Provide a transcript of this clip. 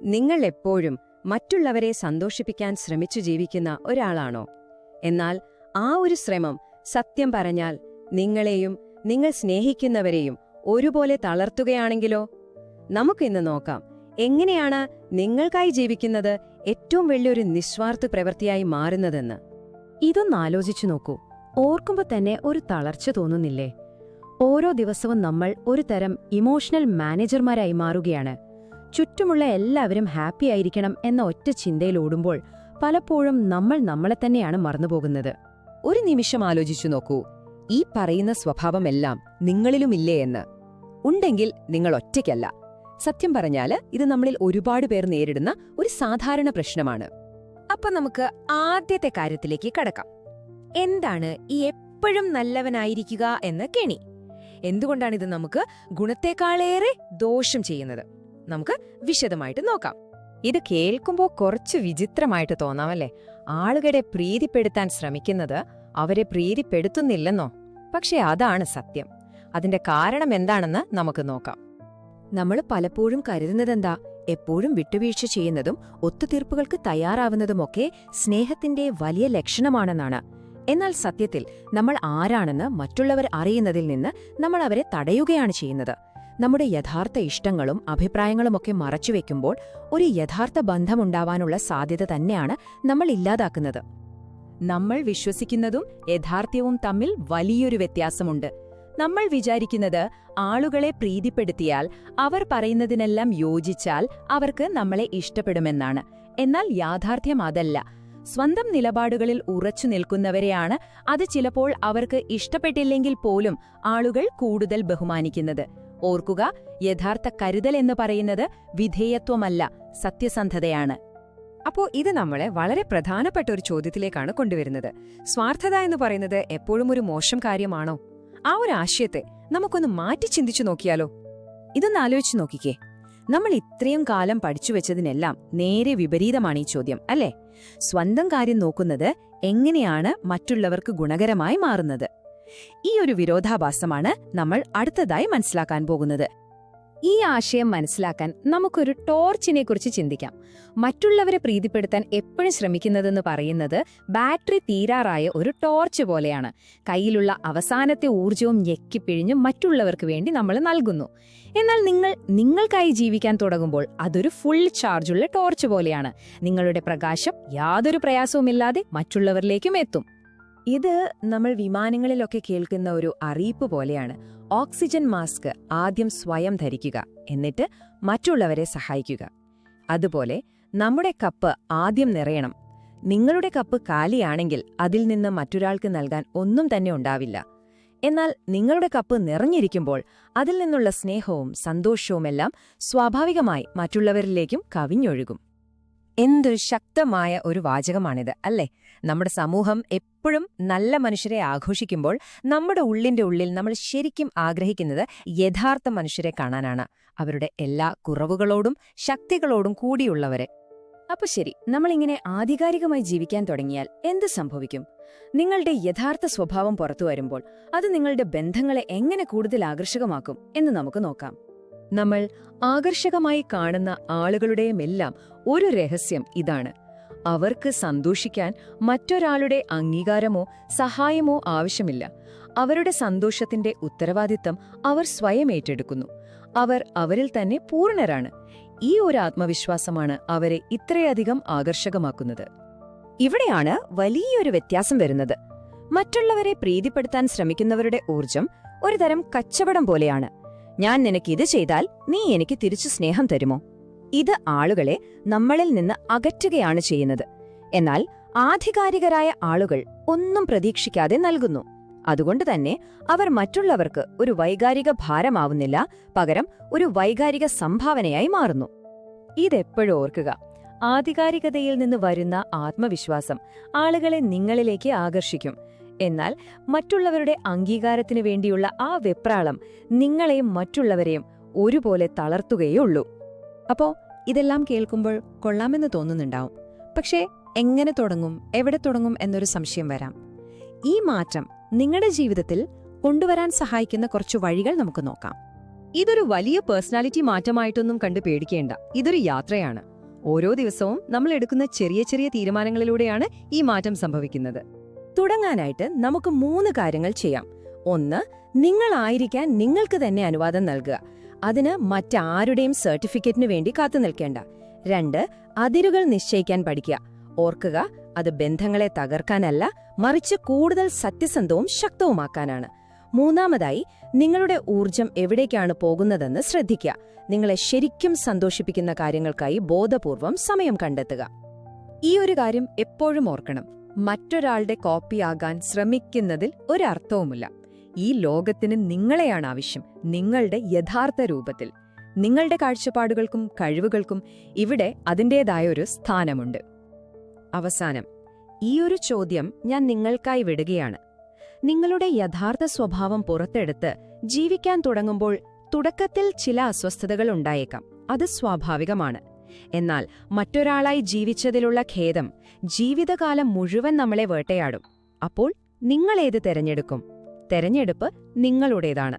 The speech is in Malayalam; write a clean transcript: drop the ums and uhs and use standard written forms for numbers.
നിങ്ങൾ എപ്പോഴും മറ്റുള്ളവരെ സന്തോഷിപ്പിക്കാൻ ശ്രമിച്ചു ജീവിക്കുന്ന ഒരാളാണോ? എന്നാൽ ആ ഒരു ശ്രമം സത്യം പറഞ്ഞാൽ നിങ്ങളെയും നിങ്ങൾ സ്നേഹിക്കുന്നവരെയും ഒരുപോലെ തളർത്തുകയാണെങ്കിലോ? നമുക്കിന്ന് നോക്കാം എങ്ങനെയാണ് നിങ്ങൾക്കായി ജീവിക്കുന്നത് ഏറ്റവും വലിയൊരു നിസ്വാർത്ഥ പ്രവൃത്തിയായി മാറുന്നതെന്ന്. ഇതൊന്നാലോചിച്ചു നോക്കൂ. ഓർക്കുമ്പോൾ തന്നെ ഒരു തളർച്ച തോന്നുന്നില്ലേ? ഓരോ ദിവസവും നമ്മൾ ഒരു തരം ഇമോഷണൽ മാനേജർമാരായി മാറുകയാണ്. ചുറ്റുമുള്ള എല്ലാവരും ഹാപ്പി ആയിരിക്കണം എന്ന ഒറ്റ ചിന്തയിലോടുമ്പോൾ പലപ്പോഴും നമ്മൾ നമ്മളെ തന്നെയാണ് മറന്നുപോകുന്നത്. ഒരു നിമിഷം ആലോചിച്ചു നോക്കൂ, ഈ പറയുന്ന സ്വഭാവമെല്ലാം നിങ്ങളിലുമില്ലേ എന്ന്. ഉണ്ടെങ്കിൽ നിങ്ങൾ ഒറ്റയ്ക്കല്ല. സത്യം പറഞ്ഞാല് ഇത് നമ്മളിൽ ഒരുപാട് പേർ നേരിടുന്ന ഒരു സാധാരണ പ്രശ്നമാണ്. അപ്പൊ നമുക്ക് ആദ്യത്തെ കാര്യത്തിലേക്ക് കടക്കാം. എന്താണ് ഈ എപ്പോഴും നല്ലവനായിരിക്കുക എന്ന കെണി? എന്തുകൊണ്ടാണിത് നമുക്ക് ഗുണത്തെക്കാളേറെ ദോഷം ചെയ്യുന്നത്? നമുക്ക് വിശദമായിട്ട് നോക്കാം. ഇത് കേൾക്കുമ്പോൾ കുറച്ച് വിചിത്രമായിട്ട് തോന്നാമല്ലേ? ആളുകളെ പ്രീതിപ്പെടുത്താൻ ശ്രമിക്കുന്നത് അവരെ പ്രീതിപ്പെടുത്തുന്നില്ലെന്നോ? പക്ഷെ അതാണ് സത്യം. അതിന്റെ കാരണം എന്താണെന്ന് നമുക്ക് നോക്കാം. നമ്മൾ പലപ്പോഴും കരുതുന്നതെന്താ? എപ്പോഴും വിട്ടുവീഴ്ച ചെയ്യുന്നതും ഒത്തുതീർപ്പുകൾക്ക് തയ്യാറാവുന്നതുമൊക്കെ സ്നേഹത്തിന്റെ വലിയ ലക്ഷണമാണെന്നാണ്. എന്നാൽ സത്യത്തിൽ നമ്മൾ ആരാണെന്ന് മറ്റുള്ളവർ അറിയുന്നതിൽ നിന്ന് നമ്മൾ അവരെ തടയുകയാണ് ചെയ്യുന്നത്. നമ്മുടെ യഥാർത്ഥ ഇഷ്ടങ്ങളും അഭിപ്രായങ്ങളുമൊക്കെ മറച്ചുവെക്കുമ്പോൾ ഒരു യഥാർത്ഥ ബന്ധമുണ്ടാവാനുള്ള സാധ്യത തന്നെയാണ് നമ്മൾ ഇല്ലാതാക്കുന്നത്. നമ്മൾ വിശ്വസിക്കുന്നതും യഥാർത്ഥ്യവും തമ്മിൽ വലിയൊരു വ്യത്യാസമുണ്ട്. നമ്മൾ വിചാരിക്കുന്നത് ആളുകളെ പ്രീതിപ്പെടുത്തിയാൽ, അവർ പറയുന്നതിനെല്ലാം യോജിച്ചാൽ അവർക്ക് നമ്മളെ ഇഷ്ടപ്പെടുമെന്നാണ്. എന്നാൽ യാഥാർത്ഥ്യം അതല്ല. സ്വന്തം നിലപാടുകളിൽ ഉറച്ചു നിൽക്കുന്നവരെയാണ് അത് ചിലപ്പോൾ അവർക്ക് ഇഷ്ടപ്പെട്ടില്ലെങ്കിൽ പോലും ആളുകൾ കൂടുതൽ ബഹുമാനിക്കുന്നത്. ഓർക്കുക, യഥാർത്ഥ കരുതൽ എന്ന് പറയുന്നത് വിധേയത്വമല്ല, സത്യസന്ധതയാണ്. അപ്പോ ഇത് നമ്മളെ വളരെ പ്രധാനപ്പെട്ട ഒരു ചോദ്യത്തിലേക്കാണ് കൊണ്ടുവരുന്നത്. സ്വാർത്ഥത എന്ന് പറയുന്നത് എപ്പോഴും ഒരു മോശം കാര്യമാണോ? ആ ഒരു ആശയത്തെ നമുക്കൊന്ന് മാറ്റി ചിന്തിച്ചു നോക്കിയാലോ? ഇതൊന്ന് ആലോചിച്ചു നോക്കിക്കേ. നമ്മൾ ഇത്രയും കാലം പഠിച്ചു വെച്ചതിനെല്ലാം നേരെ വിപരീതമാണ് ഈ ചോദ്യം, അല്ലേ? സ്വന്തം കാര്യം നോക്കുന്നത് എങ്ങനെയാണ് മറ്റുള്ളവർക്ക് ഗുണകരമായി മാറുന്നത്? ഈ ഒരു വിരോധാഭാസമാണ് നമ്മൾ അടുത്തതായി മനസ്സിലാക്കാൻ പോകുന്നത്. ഈ ആശയം മനസ്സിലാക്കാൻ നമുക്കൊരു ടോർച്ചിനെക്കുറിച്ച് ചിന്തിക്കാം. മറ്റുള്ളവരെ പ്രീതിപ്പെടുത്താൻ എപ്പോഴും ശ്രമിക്കുന്നതെന്ന് പറയുന്നത് ബാറ്ററി തീരാറായ ഒരു ടോർച്ച് പോലെയാണ്. കയ്യിലുള്ള അവസാനത്തെ ഊർജവും ഞെക്കിപ്പിഴിഞ്ഞ് മറ്റുള്ളവർക്ക് വേണ്ടി നമ്മൾ നൽകുന്നു. എന്നാൽ നിങ്ങൾക്കായി ജീവിക്കാൻ തുടങ്ങുമ്പോൾ അതൊരു ഫുൾ ചാർജുള്ള ടോർച്ച് പോലെയാണ്. നിങ്ങളുടെ പ്രകാശം യാതൊരു പ്രയാസവുമില്ലാതെ മറ്റുള്ളവരിലേക്കും എത്തും. ഇത് നമ്മൾ വിമാനങ്ങളിലൊക്കെ കേൾക്കുന്ന ഒരു അറിയിപ്പ് പോലെയാണ്. ഓക്സിജൻ മാസ്ക് ആദ്യം സ്വയം ധരിക്കുക, എന്നിട്ട് മറ്റുള്ളവരെ സഹായിക്കുക. അതുപോലെ നമ്മുടെ കപ്പ് ആദ്യം നിറയണം. നിങ്ങളുടെ കപ്പ് കാലിയാണെങ്കിൽ അതിൽ നിന്ന് മറ്റൊരാൾക്ക് നൽകാൻ ഒന്നും തന്നെ ഉണ്ടാവില്ല. എന്നാൽ നിങ്ങളുടെ കപ്പ് നിറഞ്ഞിരിക്കുമ്പോൾ അതിൽ നിന്നുള്ള സ്നേഹവും സന്തോഷവുമെല്ലാം സ്വാഭാവികമായി മറ്റുള്ളവരിലേക്കും കവിഞ്ഞൊഴുകും. എന്തൊരു ശക്തമായ ഒരു വാചകമാണിത്, അല്ലേ? നമ്മുടെ സമൂഹം എപ്പോഴും നല്ല മനുഷ്യരെ ആഘോഷിക്കുമ്പോൾ നമ്മുടെ ഉള്ളിന്റെ ഉള്ളിൽ നമ്മൾ ശരിക്കും ആഗ്രഹിക്കുന്നത് യഥാർത്ഥ മനുഷ്യരെ കാണാനാണ്. അവരുടെ എല്ലാ കുറവുകളോടും ശക്തികളോടും കൂടിയുള്ളവരെ. അപ്പൊ ശരി, നമ്മളിങ്ങനെ ആധികാരികമായി ജീവിക്കാൻ തുടങ്ങിയാൽ എന്ത് സംഭവിക്കും? നിങ്ങളുടെ യഥാർത്ഥ സ്വഭാവം പുറത്തുവരുമ്പോൾ അത് നിങ്ങളുടെ ബന്ധങ്ങളെ എങ്ങനെ കൂടുതൽ ആകർഷകമാക്കും എന്ന് നമുക്ക് നോക്കാം. നമ്മൾ ആകർഷകമായി കാണുന്ന ആളുകളുടെയുമെല്ലാം ഒരു രഹസ്യം ഇതാണ്: അവർക്ക് സന്തോഷിക്കാൻ മറ്റൊരാളുടെ അംഗീകാരമോ സഹായമോ ആവശ്യമില്ല. അവരുടെ സന്തോഷത്തിന്റെ ഉത്തരവാദിത്തം അവർ സ്വയം ഏറ്റെടുക്കുന്നു. അവർ അവരിൽ തന്നെ പൂർണ്ണരാണ്. ഈ ഒരു ആത്മവിശ്വാസമാണ് അവരെ ഇത്രയധികം ആകർഷകമാക്കുന്നത്. ഇവിടെയാണ് വലിയൊരു വ്യത്യാസം വരുന്നത്. മറ്റുള്ളവരെ പ്രീതിപ്പെടുത്താൻ ശ്രമിക്കുന്നവരുടെ ഊർജം ഒരുതരം കച്ചവടം പോലെയാണ്. ഞാൻ നിനക്കിത് ചെയ്താൽ നീ എനിക്ക് തിരിച്ചു സ്നേഹം തരുമോ? ഇത് ആളുകളെ നമ്മളിൽ നിന്ന് അകറ്റുകയാണ് ചെയ്യുന്നത്. എന്നാൽ ആധികാരികരായ ആളുകൾ ഒന്നും പ്രതീക്ഷിക്കാതെ നൽകുന്നു. അതുകൊണ്ട് തന്നെ അവർ മറ്റുള്ളവർക്ക് ഒരു വൈകാരിക ഭാരമാവുന്നില്ല, പകരം ഒരു വൈകാരിക സംഭാവനയായി മാറുന്നു. ഇതെപ്പോഴും ഓർക്കുക. ആധികാരികതയിൽ നിന്ന് വരുന്ന ആത്മവിശ്വാസം ആളുകളെ നിങ്ങളിലേക്ക് ആകർഷിക്കും. എന്നാൽ മറ്റുള്ളവരുടെ അംഗീകാരത്തിനു വേണ്ടിയുള്ള ആ വെപ്രാളം നിങ്ങളെയും മറ്റുള്ളവരെയും ഒരുപോലെ തളർത്തുകയുള്ളൂ. അപ്പോ ഇതെല്ലാം കേൾക്കുമ്പോൾ കൊള്ളാമെന്ന് തോന്നുന്നുണ്ടാവും. പക്ഷേ എങ്ങനെ തുടങ്ങും, എവിടെ തുടങ്ങും എന്നൊരു സംശയം വരാം. ഈ മാറ്റം നിങ്ങളുടെ ജീവിതത്തിൽ കൊണ്ടുവരാൻ സഹായിക്കുന്ന കുറച്ചു വഴികൾ നമുക്ക് നോക്കാം. ഇതൊരു വലിയ പേഴ്സണാലിറ്റി മാറ്റമായിട്ടൊന്നും കണ്ടു പേടിക്കേണ്ട. ഇതൊരു യാത്രയാണ്. ഓരോ ദിവസവും നമ്മൾ എടുക്കുന്ന ചെറിയ ചെറിയ തീരുമാനങ്ങളിലൂടെയാണ് ഈ മാറ്റം സംഭവിക്കുന്നത്. തുടങ്ങാനായിട്ട് നമുക്ക് 3 കാര്യങ്ങൾ ചെയ്യാം. 1, നിങ്ങളായിരിക്കാൻ നിങ്ങൾക്ക് തന്നെ അനുവാദം നൽകുക. അതിന് മറ്റാരുടെയും സർട്ടിഫിക്കറ്റിനു വേണ്ടി കാത്തുനിൽക്കേണ്ട. 2, അതിരുകൾ നിശ്ചയിക്കാൻ പഠിക്കുക. ഓർക്കുക, അത് ബന്ധങ്ങളെ തകർക്കാനല്ല, മറിച്ച് കൂടുതൽ സത്യസന്ധവും ശക്തവുമാക്കാനാണ്. 3, നിങ്ങളുടെ ഊർജം എവിടേക്കാണ് പോകുന്നതെന്ന് ശ്രദ്ധിക്കുക. നിങ്ങളെ ശരിക്കും സന്തോഷിപ്പിക്കുന്ന കാര്യങ്ങൾക്കായി ബോധപൂർവം സമയം കണ്ടെത്തുക. ഈ ഒരു കാര്യം എപ്പോഴും ഓർക്കണം. മറ്റൊരാളുടെ കോപ്പിയാകാൻ ശ്രമിക്കുന്നതിൽ ഒരർത്ഥവുമില്ല. ഈ ലോകത്തിന് നിങ്ങളെയാണ് ആവശ്യം, നിങ്ങളുടെ യഥാർത്ഥ രൂപത്തിൽ. നിങ്ങളുടെ കാഴ്ചപ്പാടുകൾക്കും കഴിവുകൾക്കും ഇവിടെ അതിൻ്റേതായൊരു സ്ഥാനമുണ്ട്. അവസാനം, ഈയൊരു ചോദ്യം ഞാൻ നിങ്ങൾക്കായി വിടുകയാണ്. നിങ്ങളുടെ യഥാർത്ഥ സ്വഭാവം പുറത്തെടുത്ത് ജീവിക്കാൻ തുടങ്ങുമ്പോൾ തുടക്കത്തിൽ ചില അസ്വസ്ഥതകൾ ഉണ്ടായേക്കാം. അത് സ്വാഭാവികമാണ്. എന്നാൽ മറ്റൊരാളായി ജീവിച്ചതിലുള്ള ഖേദം ജീവിതകാലം മുഴുവൻ നമ്മളെ വേട്ടയാടും. അപ്പോൾ നിങ്ങളേത് തെരഞ്ഞെടുക്കും? തെരഞ്ഞെടുപ്പ് നിങ്ങളുടേതാണ്.